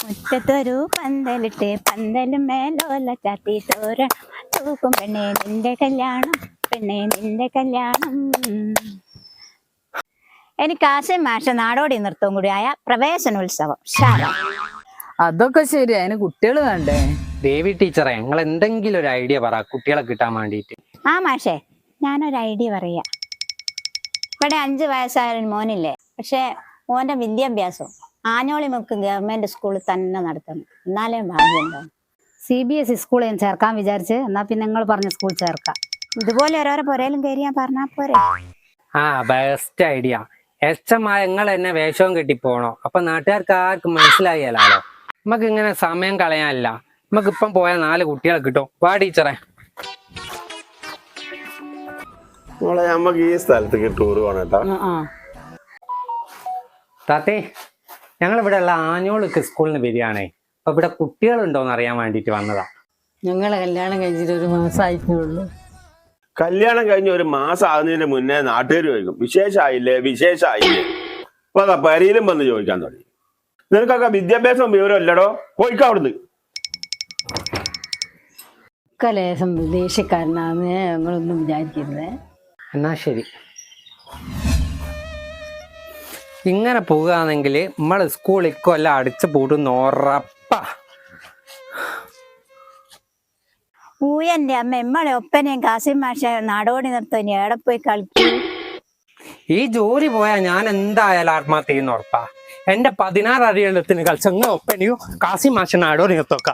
മുറ്റത്തൊരു പന്തലിട്ട് പന്തലും മേലോല ചാത്തി തോരണം തൂക്കും പെണ്ണെ നിന്റെ കല്യാണം പെണ്ണെ നിന്റെ കല്യാണം. എനിക്ക് ആശയം മാഷ നാടോടി നൃത്തവും കൂടിയായ പ്രവേശനോത്സവം. അതൊക്കെ ശരി, അതിന് കുട്ടികൾ വേണ്ടേ? ദേവി ടീച്ചറെ, നിങ്ങൾ എന്തെങ്കിലും ഒരു ഐഡിയ പറ കുട്ടികളെ കിട്ടാൻ വേണ്ടിയിട്ട്. ആ മാഷേ, ഞാനൊരു ഐഡിയ പറയാ. ഇവിടെ 5 വയസ്സായ ഒരു മോനില്ലേ, പക്ഷെ മോന്റെ വിദ്യാഭ്യാസം ആഞ്ഞോളിമുക്ക് ഗവൺമെന്റ് സ്കൂളിൽ തന്നെ നടത്തണം, എന്നാലേ ഭാഗ്യമുണ്ടോ. CBSE സ്കൂളിൽ ചേർക്കാൻ വിചാരിച്ച്, എന്നാ പിന്നെ നിങ്ങൾ പറഞ്ഞ സ്കൂൾ ചേർക്കാം. ഇതുപോലെ ഓരോരോ പുരയിലും കയറി ഞാൻ പറഞ്ഞാ പോരെ. ആ ബെസ്റ്റ് ഐഡിയ. എച്ചമായ നിങ്ങൾ എന്നെ വേഷവും കെട്ടി പോണോ, അപ്പൊ നാട്ടുകാർക്ക് ആർക്കും മനസ്സിലായാലോ. നമുക്ക് ഇങ്ങനെ സമയം കളയാനല്ല, നമുക്ക് ഇപ്പം പോയാൽ 4 കുട്ടികളെ കിട്ടും. വാ ടീച്ചറെ. നമുക്ക് ഈ സ്ഥലത്തേക്ക് ടൂർ പോകണേട്ടാ. താത്തേ, ഞങ്ങൾ ഇവിടെ ഉള്ള ആഞ്ഞോളിക്ക് സ്കൂളിന് വരികയാണേ. അപ്പൊ ഇവിടെ കുട്ടികളുണ്ടോന്ന് അറിയാൻ വേണ്ടിട്ട് വന്നതാ. ഞങ്ങളെ കല്യാണം കഴിഞ്ഞിട്ട് 1 മാസമായിട്ടേ ഉള്ളൂ. കല്യാണം കഴിഞ്ഞ് 1 മാസം ആകുന്നതിന് മുന്നേ നാട്ടുകാർ ചോദിക്കും വിശേഷമായില്ലേ വിശേഷമായില്ലേ. അപ്പൊ അതാ പരിയിലും വന്ന് ചോദിക്കാൻ തുടങ്ങി. നിനക്കൊക്കെ വിദ്യാഭ്യാസം വിവരം ഇല്ലടോ, പോയിക്കോ അവിടുന്ന്. ലേശം ദേഷ്യക്കാരനാന്ന് ഞങ്ങളൊന്നും വിചാരിക്കരുതേ. എന്നാ ശരി. ഇങ്ങനെ പോവുകയാണെങ്കിൽ നമ്മള് സ്കൂൾ ഇക്കൊല്ലം അടിച്ചു പൂട്ടുന്ന ഉറപ്പാ. ഊയന്റെ അമ്മ എമ്മളെ ഒപ്പനയും കാസിം മാഷ നാടോടി നൃത്തം ഇനി എവിടെ പോയി കളിക്കും. ഈ ജോലി പോയാൽ ഞാൻ എന്തായാലും ആത്മഹത്യ ചെയ്യുന്ന ഉറപ്പാ. എന്റെ 16 അടിയെണ്ണത്തിന് കളിച്ചങ്ങ ഒപ്പനയോ കാസി മാഷ നാടോടി നൃത്തമൊക്കെ.